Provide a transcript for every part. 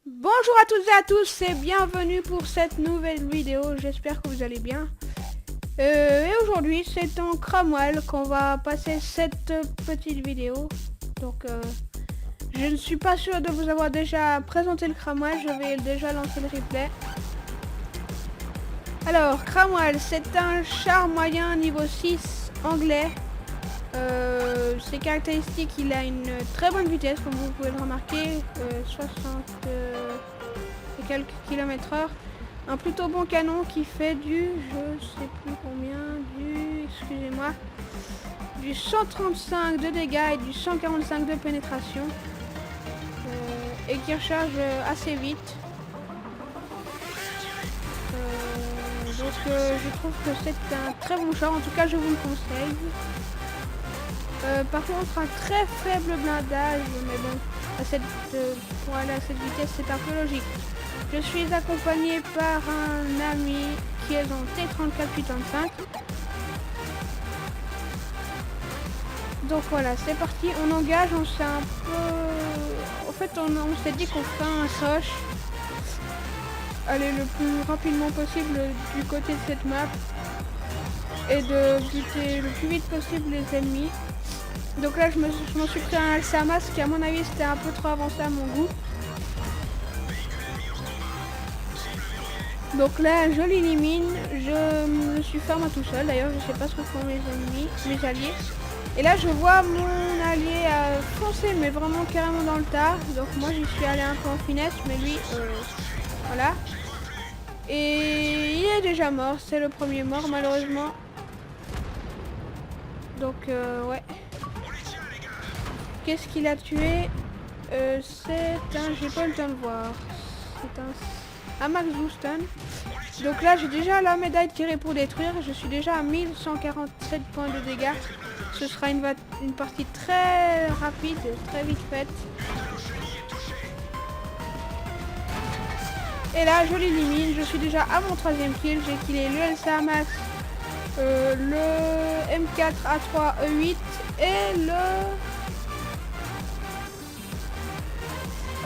Bonjour à toutes et à tous et bienvenue pour cette nouvelle vidéo, j'espère que vous allez bien. Et aujourd'hui c'est en Cramwell qu'on va passer cette petite vidéo. Donc je ne suis pas sûr de vous avoir déjà présenté le Cramwell, je vais déjà lancer le replay. Alors Cramwell, c'est un char moyen niveau 6 anglais. Ses caractéristiques, il a une très bonne vitesse comme vous pouvez le remarquer, 60 et quelques km/h. Un plutôt bon canon qui fait du, je sais plus combien, excusez-moi, du 135 de dégâts et du 145 de pénétration. Et qui recharge assez vite. Donc je trouve que c'est un très bon char, en tout cas je vous le conseille. Par contre, un très faible blindage, mais bon, pour aller à cette vitesse, c'est un peu logique. Je suis accompagné par un ami qui est en T3485. Donc voilà, c'est parti, on engage, on s'est un peu... En fait, on s'est dit qu'on ferait un rush. Aller le plus rapidement possible du côté de cette map. Et de buter le plus vite possible les ennemis. Donc là je m'en suis pris un Alsamas qui à mon avis c'était un peu trop avancé à mon goût. Donc là je l'élimine, je me suis fait moi tout seul, d'ailleurs je sais pas ce que font mes ennemis, mes alliés. Et là je vois mon allié foncer mais vraiment carrément dans le tas. Donc moi j'y suis allé un peu en finesse mais lui voilà. Et il est déjà mort, c'est le premier mort malheureusement. Donc ouais. Qu'est-ce qu'il a tué? C'est un... J'ai pas le temps de voir. C'est un Max Booston. Donc là j'ai déjà la médaille tirée pour détruire. Je suis déjà à 1147 points de dégâts. Ce sera une partie très rapide, très vite faite. Et là je l'élimine. Je suis déjà à mon 3e kill. J'ai killé le LCA Max, le M4 A3 E8 et le...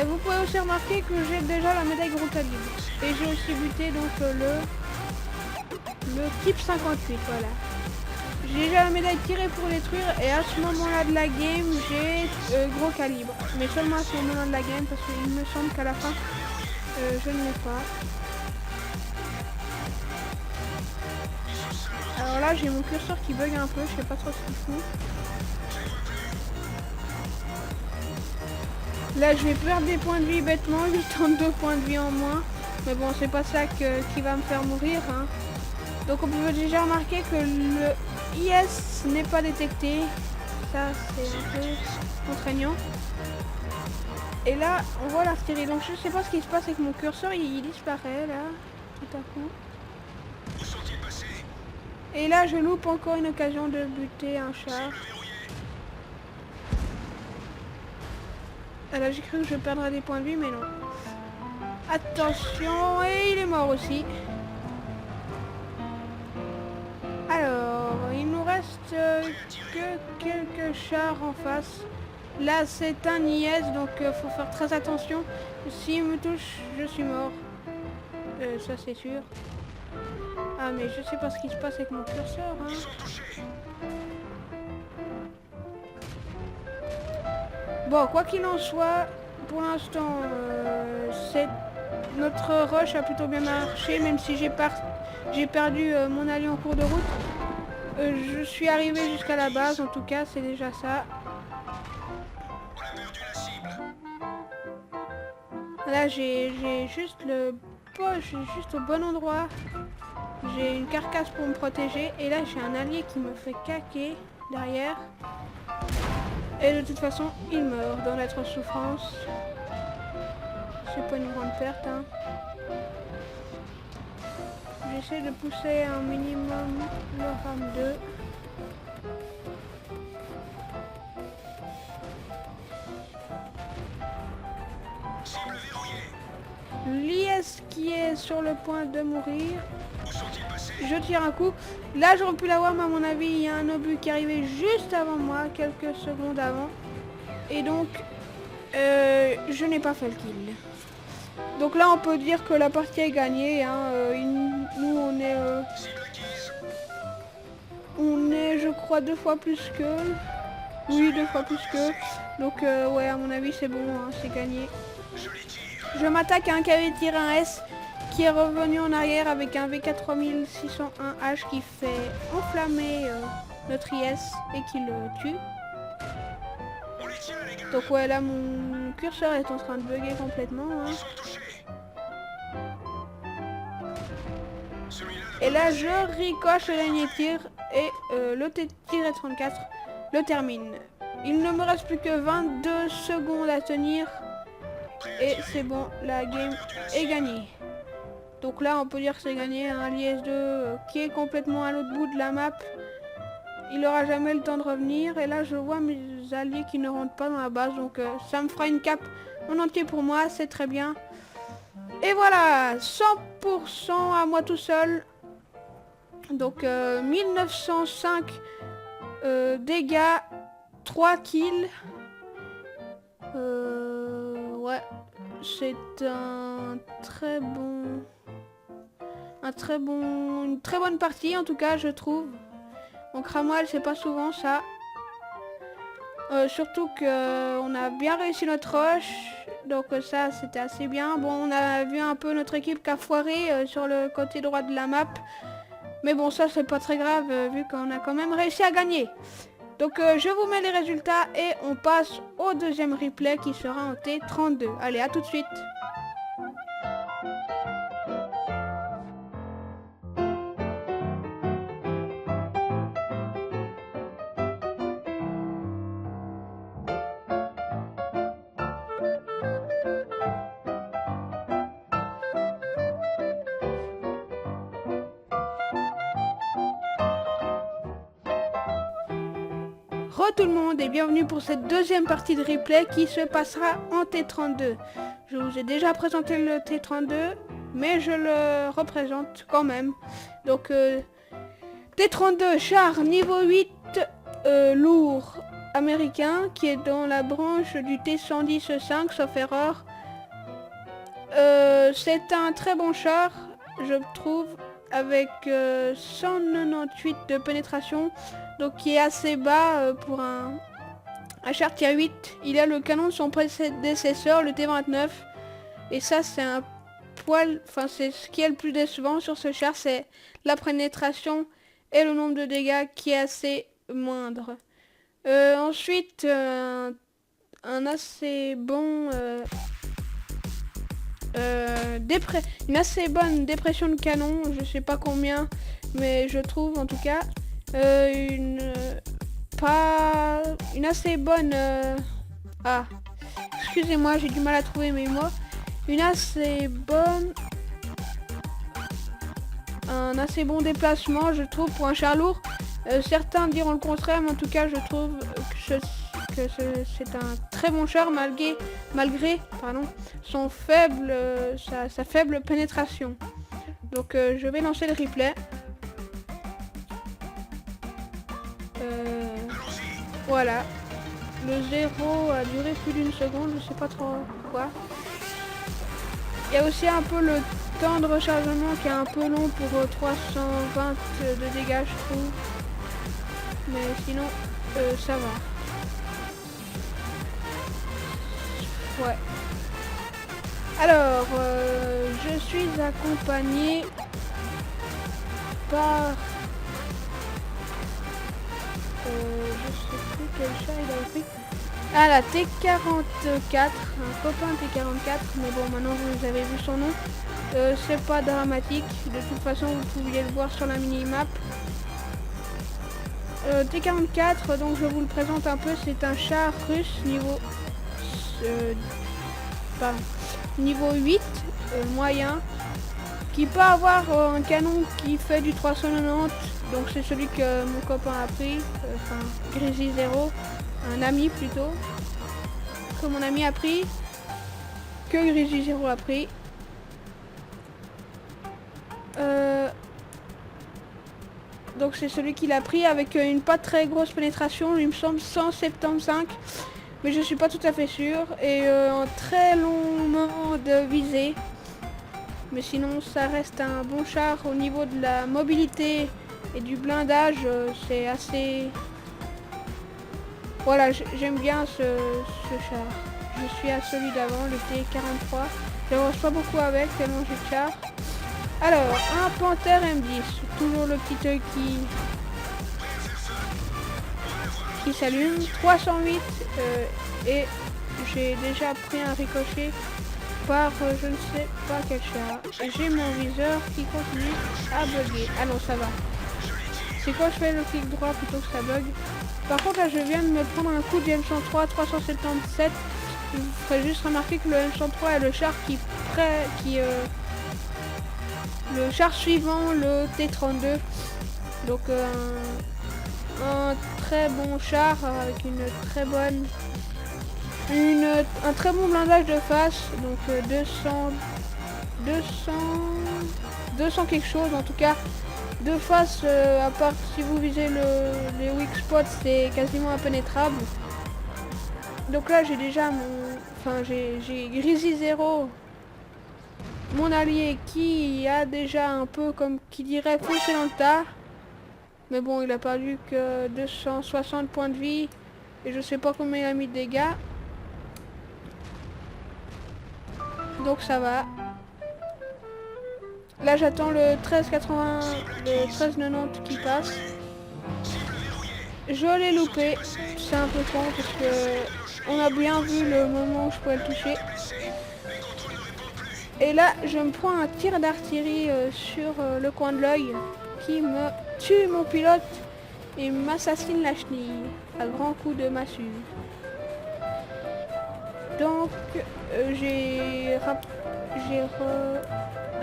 Et vous pouvez aussi remarquer que j'ai déjà la médaille gros calibre. Et j'ai aussi buté donc le type 58, voilà. J'ai déjà la médaille tirée pour détruire et à ce moment-là de la game, j'ai gros calibre. Mais seulement à ce moment-là de la game parce qu'il me semble qu'à la fin, je ne l'ai pas. Alors là, j'ai mon curseur qui bug un peu, je sais pas trop ce qu'il fout. Là je vais perdre des points de vie bêtement, 82 points de vie en moins. Mais bon c'est pas ça qui va me faire mourir hein. Donc on peut déjà remarquer que le IS n'est pas détecté. Ça c'est un peu contraignant. Et là on voit l'artillerie. Donc je sais pas ce qui se passe avec mon curseur, il disparaît là tout à coup. Et là je loupe encore une occasion de buter un char. Alors j'ai cru que je perdrais des points de vie mais non. Attention, et il est mort aussi. Alors, il nous reste que quelques chars en face. Là c'est un IS donc faut faire très attention. S'il me touche, je suis mort. Ça c'est sûr. Ah mais je sais pas ce qui se passe avec mon curseur hein. Bon, quoi qu'il en soit, pour l'instant, notre rush a plutôt bien marché, même si j'ai perdu mon allié en cours de route. Je suis arrivé jusqu'à la base, en tout cas, c'est déjà ça. Là, j'ai juste juste au bon endroit. J'ai une carcasse pour me protéger, et là, j'ai un allié qui me fait caquer derrière. Et de toute façon, il meurt dans notre souffrance. C'est pas une grande perte. Hein. J'essaie de pousser un minimum le RAM 2. L'IS qui est sur le point de mourir. Je tire un coup. Là j'aurais pu l'avoir mais à mon avis il y a un obus qui est arrivé juste avant moi, quelques secondes avant. Et donc je n'ai pas fait le kill. Donc là, on peut dire que la partie est gagnée. Hein. Nous, on est, je crois, 2 fois plus que. Oui, 2 fois plus que. Donc, ouais, à mon avis, c'est bon, hein, c'est gagné. Je m'attaque à un KV-1S qui est revenu en arrière avec un VK3601H qui fait enflammer notre IS et qui le tue. Donc ouais, là mon curseur est en train de bugger complètement. Hein. Et là je ricoche le dernier tir et le T-34 le termine. Il ne me reste plus que 22 secondes à tenir. Et c'est bon, la game est gagnée. Donc là on peut dire que c'est gagné, hein, l'IS-2 qui est complètement à l'autre bout de la map. Il n'aura jamais le temps de revenir. Et là je vois mes alliés qui ne rentrent pas dans la base. Donc ça me fera une cape en entier pour moi, c'est très bien. Et voilà, 100% à moi tout seul. Donc 1905 dégâts, 3 kills. Ouais, c'est une très bonne partie en tout cas je trouve. Donc Ramoil c'est pas souvent ça. Surtout que on a bien réussi notre rush. Donc ça c'était assez bien. Bon on a vu un peu notre équipe qui a foiré sur le côté droit de la map. Mais bon ça c'est pas très grave vu qu'on a quand même réussi à gagner. Donc je vous mets les résultats et on passe au deuxième replay qui sera en T32. Allez, à tout de suite. Re tout le monde et bienvenue pour cette deuxième partie de replay qui se passera en T32. Je vous ai déjà présenté le T32, mais je le représente quand même. Donc T32 char niveau 8 lourd américain qui est dans la branche du T110-5 sauf erreur. C'est un très bon char, je trouve, avec 198 de pénétration. Donc qui est assez bas pour un char tier 8. Il a le canon de son prédécesseur, le T29. Et ça c'est un poil, enfin c'est ce qui est le plus décevant sur ce char, c'est la pénétration et le nombre de dégâts qui est assez moindre. Ensuite, un assez bon... une assez bonne dépression de canon, je sais pas combien, mais je trouve en tout cas... une assez bonne excusez-moi j'ai du mal à trouver mes mots, un assez bon déplacement je trouve pour un char lourd. Certains diront le contraire mais en tout cas je trouve que c'est un très bon char malgré son sa faible pénétration. Donc je vais lancer le replay. Voilà, le 0 a duré plus d'une seconde, je sais pas trop pourquoi. Il y a aussi un peu le temps de rechargement qui est un peu long pour 320 de dégâts je trouve. Mais sinon ça va. Ouais. Alors, je suis accompagné par... je sais plus quel chat il a pris. Ah la T44, un copain T44, mais bon maintenant vous avez vu son nom. C'est pas dramatique, de toute façon vous pouviez le voir sur la mini-map. T44, donc je vous le présente un peu, c'est un char russe niveau 8, moyen, qui peut avoir un canon qui fait du 390. Donc c'est celui que mon copain a pris, enfin Grizzly 0, un ami plutôt, que mon ami a pris, que Grizzly 0 a pris. Donc c'est celui qu'il a pris avec une pas très grosse pénétration, il me semble 175. mais je suis pas tout à fait sûr. Et un très long moment de visée. Mais sinon, ça reste un bon char au niveau de la mobilité et du blindage. C'est assez... Voilà, j'aime bien ce char. Je suis à celui d'avant, le T43. J'avance pas beaucoup avec, tellement j'ai de char. Alors, un Panther M10. Toujours le petit œil qui s'allume. 308 et j'ai déjà pris un ricochet par je ne sais pas quel char. J'ai mon viseur qui continue à bugger. Ah non, ça va. C'est quand je fais le clic droit plutôt que ça bug. Par contre, là, je viens de me prendre un coup du M103 377. Je vous ferai juste remarquer que le M103 est le char le char suivant, le T32. Donc, un très bon char avec un très bon blindage de face. Donc, 200 quelque chose en tout cas. De face, à part si vous visez les weak spots, c'est quasiment impénétrable. Donc là, j'ai déjà j'ai Grizzly Zero, mon allié, qui a déjà un peu, comme qui dirait, foncé dans le tas. Mais bon, il a perdu que 260 points de vie. Et je sais pas combien il a mis de dégâts. Donc ça va. Là, j'attends le 1390 qui passe. Je l'ai loupé. C'est un peu con parce que on a bien vu le moment où je pouvais le toucher. Et là, je me prends un tir d'artillerie sur le coin de l'œil qui me tue mon pilote et m'assassine la chenille à grands coups de massue. Donc, j'ai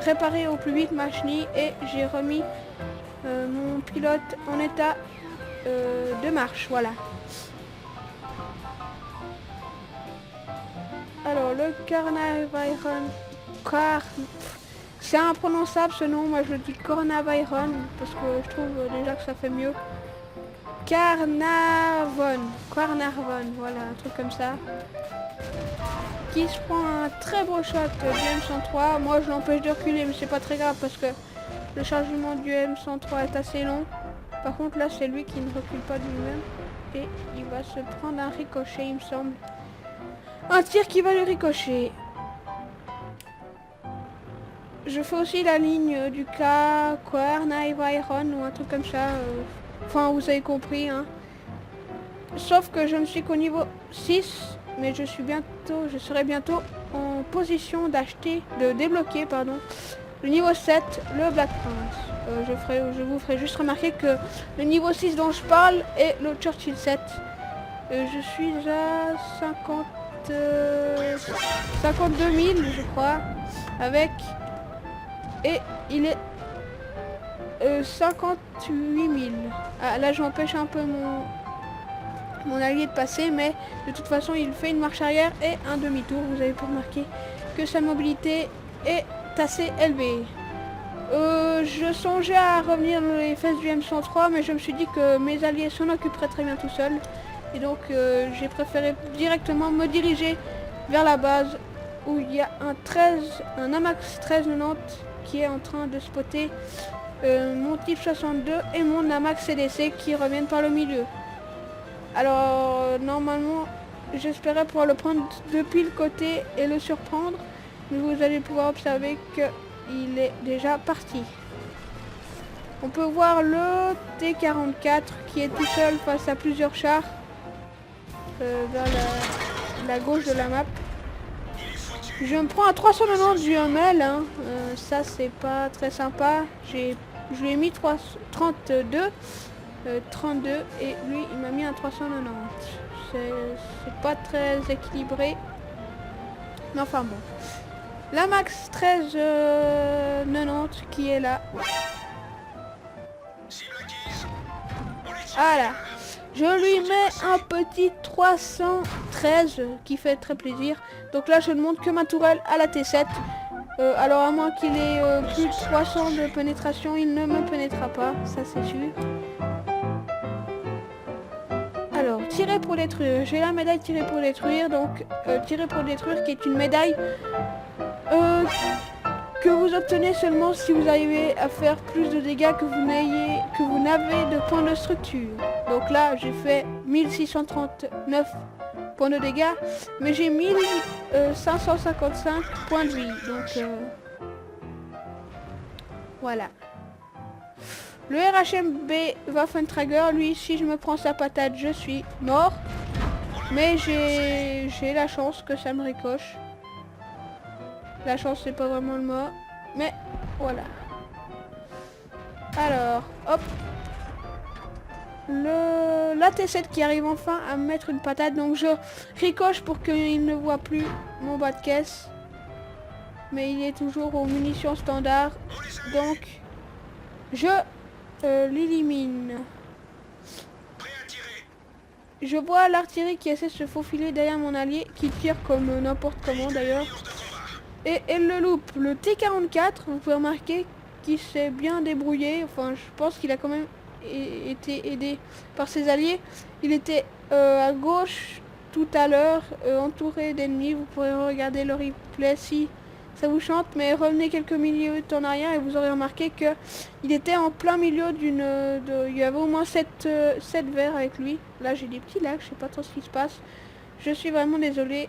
réparé au plus vite ma chenille et j'ai remis mon pilote en état de marche, voilà. Alors le Carnaviron, c'est imprononçable ce nom, moi je le dis Cornaviron parce que je trouve déjà que ça fait mieux. Carnarvon, voilà, un truc comme ça. Qui se prend un très beau shot du M103. Moi je l'empêche de reculer, mais c'est pas très grave parce que le chargement du M103 est assez long. Par contre là c'est lui qui ne recule pas de lui-même et il va se prendre un ricochet, il me semble. Un tir qui va le ricocher. Je fais aussi la ligne du cas Carnaviron ou un truc comme ça. Enfin vous avez compris hein. Sauf que je ne suis qu'au niveau 6. Mais je serai bientôt en position de débloquer le niveau 7, le Black Prince. Je vous ferai juste remarquer que le niveau 6 dont je parle est le Churchill 7. Je suis à 52 000 je crois, avec, et il est 58 000. Ah, là j'empêche un peu mon allié de passer, mais de toute façon il fait une marche arrière et un demi-tour. Vous avez pu remarquer que sa mobilité est assez élevée. Je songeais à revenir dans les fesses du M103, mais je me suis dit que mes alliés s'en occuperaient très bien tout seuls. Et donc j'ai préféré directement me diriger vers la base où il y a un AMAX 1390 qui est en train de spotter mon Type 62 et mon AMAX CDC qui reviennent par le milieu. Alors normalement j'espérais pouvoir le prendre depuis le côté et le surprendre, mais vous allez pouvoir observer qu'il est déjà parti. On peut voir le T44 qui est tout seul face à plusieurs chars vers la gauche de la map. Je me prends à 390 du Hummel, hein. Ça c'est pas très sympa. Je lui ai mis 32 et lui il m'a mis un 390. C'est pas très équilibré, mais enfin bon. La Max 1390 qui est là. Voilà, je lui mets un petit 313 qui fait très plaisir. Donc là je ne monte que ma tourelle à la T7. Alors à moins qu'il ait plus de 300 de pénétration, il ne me pénétrera pas, ça c'est sûr. Alors tirer pour détruire. J'ai la médaille tirer pour détruire, donc tirer pour détruire qui est une médaille que vous obtenez seulement si vous arrivez à faire plus de dégâts que vous n'avez de points de structure. Donc là j'ai fait 1639 points de dégâts, mais j'ai 1555 points de vie. Donc voilà. Le RHMB Waffenträger, lui, si je me prends sa patate, je suis mort. Mais j'ai la chance que ça me ricoche. La chance, c'est pas vraiment le mot. Mais voilà. Alors, hop. La T7 qui arrive enfin à me mettre une patate. Donc je ricoche pour qu'il ne voit plus mon bas de caisse. Mais il est toujours aux munitions standard. Donc, je l'élimine. Je vois l'artillerie qui essaie de se faufiler derrière mon allié, qui tire comme n'importe comment d'ailleurs. Et elle le loupe. Le T-44, vous pouvez remarquer qu'il s'est bien débrouillé. Enfin, je pense qu'il a quand même été aidé par ses alliés. Il était à gauche tout à l'heure, entouré d'ennemis. Vous pourrez regarder le replay si ça vous chante, mais revenez quelques minutes en arrière et vous aurez remarqué que il était en plein milieu il y avait au moins 7 verres avec lui. Là j'ai des petits lags, je sais pas trop ce qui se passe. Je suis vraiment désolé.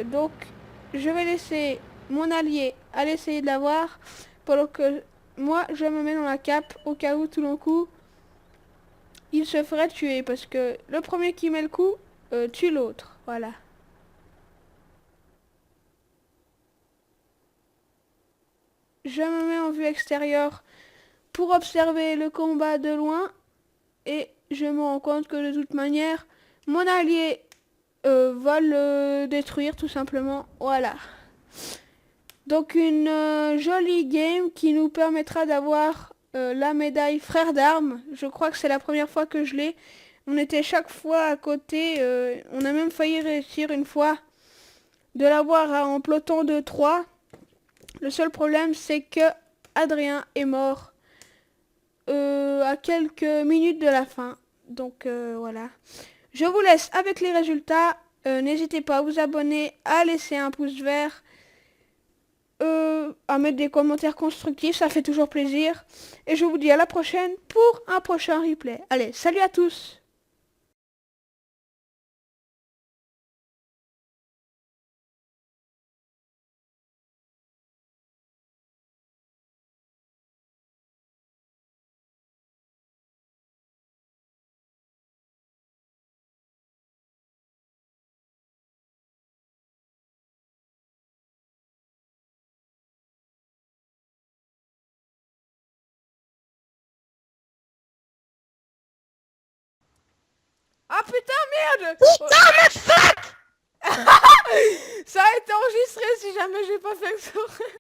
Donc je vais laisser mon allié aller essayer de l'avoir pendant que moi je me mets dans la cape au cas où tout d'un coup il se ferait tuer, parce que le premier qui met le coup tue l'autre. Voilà. Je me mets en vue extérieure pour observer le combat de loin et je me rends compte que de toute manière mon allié va le détruire tout simplement. Voilà. Donc une jolie game qui nous permettra d'avoir la médaille frère d'armes. Je crois que c'est la première fois que je l'ai. On était chaque fois à côté. On a même failli réussir une fois de l'avoir en peloton de 3. Le seul problème, c'est que Adrien est mort à quelques minutes de la fin. Donc voilà. Je vous laisse avec les résultats. N'hésitez pas à vous abonner, à laisser un pouce vert, à mettre des commentaires constructifs, ça fait toujours plaisir. Et je vous dis à la prochaine pour un prochain replay. Allez, salut à tous! Ah putain, merde! Putain, mais fuck! Ça a été enregistré si jamais j'ai pas fait exprès.